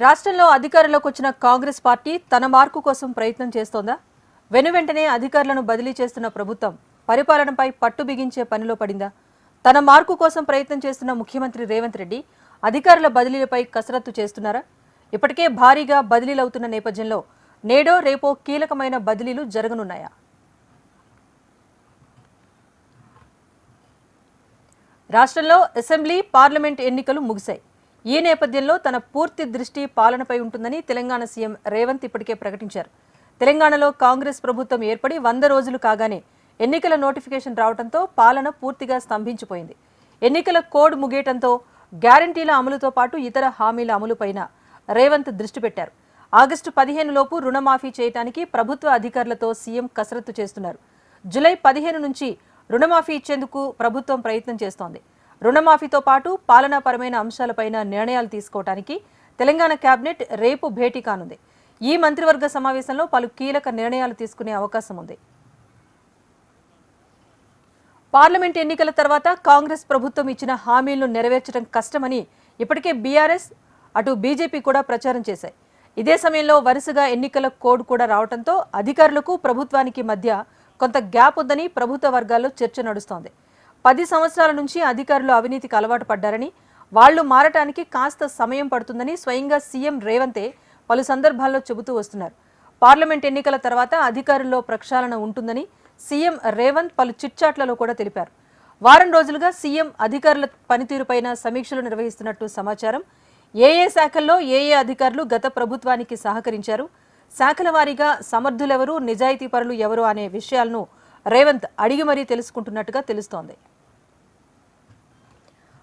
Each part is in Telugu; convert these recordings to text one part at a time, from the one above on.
రాష్ట్రంలో అధికారంలోకి వచ్చిన కాంగ్రెస్ పార్టీ తన మార్కు కోసం ప్రయత్నం చేస్తోందా? వెనువెంటనే అధికారులను బదిలీ చేస్తున్న ప్రభుత్వం పరిపాలనపై పట్టు బిగించే పనిలో పడిందా? తన మార్కు కోసం ప్రయత్నం చేస్తున్న ముఖ్యమంత్రి రేవంత్ రెడ్డి అధికారుల బదిలీలపై కసరత్తు చేస్తున్నారా? ఇప్పటికే భారీగా బదిలీలవుతున్న నేపథ్యంలో నేడో రేపో కీలకమైన బదిలీలు జరగనున్నాయా? రాష్ట్రంలో అసెంబ్లీ, పార్లమెంట్ ఎన్నికలు ముగిశాయి. ఈ నేపథ్యంలో తన పూర్తి దృష్టి పాలనపై ఉంటుందని తెలంగాణ సీఎం రేవంత్ ఇప్పటికే ప్రకటించారు. తెలంగాణలో కాంగ్రెస్ ప్రభుత్వం ఏర్పడి 100 రోజులు కాగానే ఎన్నికల నోటిఫికేషన్ రావడంతో పాలన పూర్తిగా స్తంభించిపోయింది. ఎన్నికల కోడ్ ముగియటంతో గ్యారంటీల అమలుతో పాటు ఇతర హామీల అమలుపైన రేవంత్ దృష్టి పెట్టారు. ఆగస్టు 15 లోపు రుణమాఫీ చేయడానికి ప్రభుత్వ అధికారులతో సీఎం కసరత్తు చేస్తున్నారు. జూలై 15 నుంచి రుణమాఫీ ఇచ్చేందుకు ప్రభుత్వం ప్రయత్నం చేస్తోంది. రుణమాఫీతో పాటు పాలనాపరమైన అంశాలపైన నిర్ణయాలు తీసుకోవడానికి తెలంగాణ కేబినెట్ రేపు భేటీ కానుంది. ఈ మంత్రివర్గ సమావేశంలో పలు కీలక నిర్ణయాలు తీసుకునే అవకాశం ఉంది. పార్లమెంట్ ఎన్నికల తర్వాత కాంగ్రెస్ ప్రభుత్వం ఇచ్చిన హామీలను నెరవేర్చడం కష్టమని ఇప్పటికే బీఆర్ఎస్, అటు బీజేపీ కూడా ప్రచారం చేశాయి. ఇదే సమయంలో వరుసగా ఎన్నికల కోడ్ కూడా రావడంతో అధికారులకు ప్రభుత్వానికి మధ్య కొంత గ్యాప్ ఉందని ప్రభుత్వ వర్గాల్లో చర్చ నడుస్తోంది. 10 సంవత్సరాల నుంచి అధికారులు అవినీతికి అలవాటు పడ్డారని, వాళ్లు మారటానికి కాస్త సమయం పడుతుందని స్వయంగా సీఎం రేవంతే పలు సందర్భాల్లో చెబుతూ వస్తున్నారు. పార్లమెంట్ ఎన్నికల తర్వాత అధికారుల్లో ప్రక్షాళన ఉంటుందని సీఎం రేవంత్ పలు చిట్చాట్లలో కూడా తెలిపారు. వారం రోజులుగా సీఎం అధికారుల పనితీరుపైన సమీక్షలు నిర్వహిస్తున్నట్టు సమాచారం. ఏ శాఖల్లో ఏ అధికారులు గత ప్రభుత్వానికి సహకరించారు, శాఖల వారీగా సమర్థులెవరు, నిజాయితీపరులు ఎవరు అనే విషయాలను రేవంత్ అడిగి మరీ తెలుసుకుంటున్నట్టుగా తెలుస్తోంది.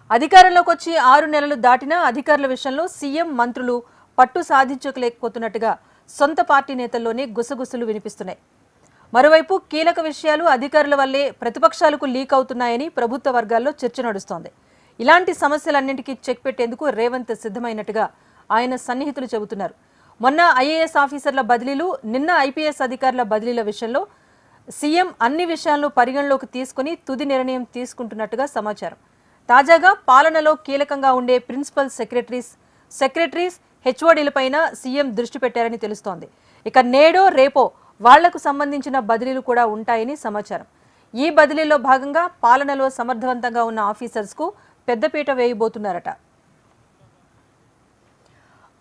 అధికారంలోకి వచ్చి 6 నెలలు దాటినా అధికారుల విషయంలో సీఎం, మంత్రులు పట్టు సాధించలేకపోతున్నట్టుగా సొంత పార్టీ నేతల్లోనే గుసగుసలు వినిపిస్తున్నాయి. మరోవైపు కీలక విషయాలు అధికారుల వల్లే ప్రతిపక్షాలకు లీక్ అవుతున్నాయని ప్రభుత్వ వర్గాల్లో చర్చ నడుస్తోంది. ఇలాంటి సమస్యలన్నింటికీ చెక్ పెట్టేందుకు రేవంత్ సిద్ధమైనట్టుగా ఆయన సన్నిహితులు చెబుతున్నారు. మొన్న ఐఏఎస్ ఆఫీసర్ల బదిలీలు, నిన్న ఐపీఎస్ అధికారుల బదిలీల విషయంలో సీఎం అన్ని విషయాలను పరిగణలోకి తీసుకుని తుది నిర్ణయం తీసుకుంటున్నట్టుగా సమాచారం. తాజాగా పాలనలో కీలకంగా ఉండే ప్రిన్సిపల్ సెక్రటరీస్, హెచ్ఓడీలపైన సీఎం దృష్టి పెట్టారని తెలుస్తోంది. ఇక నేడో రేపో వాళ్లకు సంబంధించిన బదిలీలు కూడా ఉంటాయని సమాచారం. ఈ బదిలీలో భాగంగా పాలనలో సమర్థవంతంగా ఉన్న ఆఫీసర్స్కు పెద్దపీట వేయబోతున్నారట.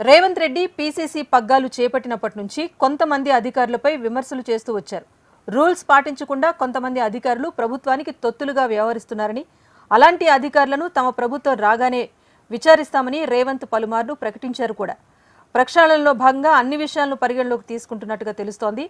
రేవంత్ రెడ్డి పీసీసీ పగ్గాలు చేపట్టినప్పటి నుంచి కొంతమంది అధికారులపై విమర్శలు చేస్తూ వచ్చారు. రూల్స్ పాటించకుండా కొంతమంది అధికారులు ప్రభుత్వానికి తొత్తులుగా వ్యవహరిస్తున్నారని, అలాంటి అధికారులను తమ ప్రభుత్వం రాగానే విచారిస్తామని రేవంత్ పలుమార్లు ప్రకటించారు కూడా. ప్రక్షాళనలో భాగంగా అన్ని విషయాలను పరిగణలోకి తీసుకుంటున్నట్టుగా తెలుస్తోంది.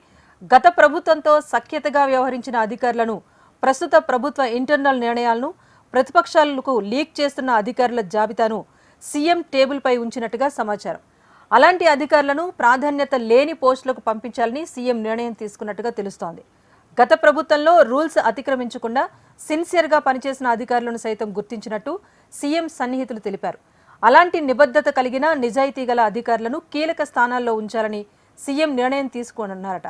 గత ప్రభుత్వంతో సఖ్యతగా వ్యవహరించిన అధికారులను, ప్రస్తుత ప్రభుత్వ ఇంటర్నల్ నిర్ణయాలను, ప్రతిపక్షాలకు లీక్ చేస్తున్న అధికారుల జాబితాను సీఎం టేబుల్పై ఉంచినట్టుగా సమాచారం. అలాంటి అధికారులను ప్రాధాన్యత లేని పోస్టులకు పంపించాలని సీఎం నిర్ణయం తీసుకున్నట్టుగా తెలుస్తోంది. గత ప్రభుత్వంలో రూల్స్ అతిక్రమించకుండా సిన్సియర్గా పనిచేసిన అధికారులను సైతం గుర్తించినట్టు సీఎం సన్నిహితులు తెలిపారు. అలాంటి నిబద్ధత కలిగిన, నిజాయితీ గల అధికారులను కీలక స్థానాల్లో ఉంచాలని సీఎం నిర్ణయం తీసుకోనున్నారట.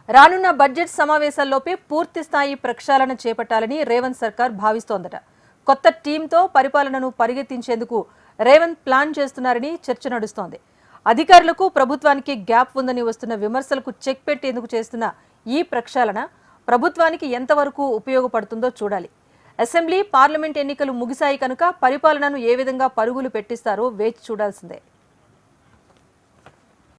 రానున్న బడ్జెట్ సమావేశాల్లోపే పూర్తి స్థాయి ప్రక్షాళన చేపట్టాలని రేవంత్ సర్కార్ భావిస్తోందట. కొత్త టీంతో పరిపాలనను పరిగెత్తించేందుకు రేవంత్ ప్లాన్ చేస్తున్నారని చర్చ నడుస్తోంది. అధికారులకు, ప్రభుత్వానికి గ్యాప్ ఉందని వస్తున్న విమర్శలకు చెక్ పెట్టేందుకు చేస్తున్న ఈ ప్రక్షాళన ప్రభుత్వానికి ఎంతవరకు ఉపయోగపడుతుందో చూడాలి. అసెంబ్లీ, పార్లమెంట్ ఎన్నికలు ముగిశాయి కనుక పరిపాలనను ఏ విధంగా పరుగులు పెట్టిస్తారో వేచి చూడాల్సిందే.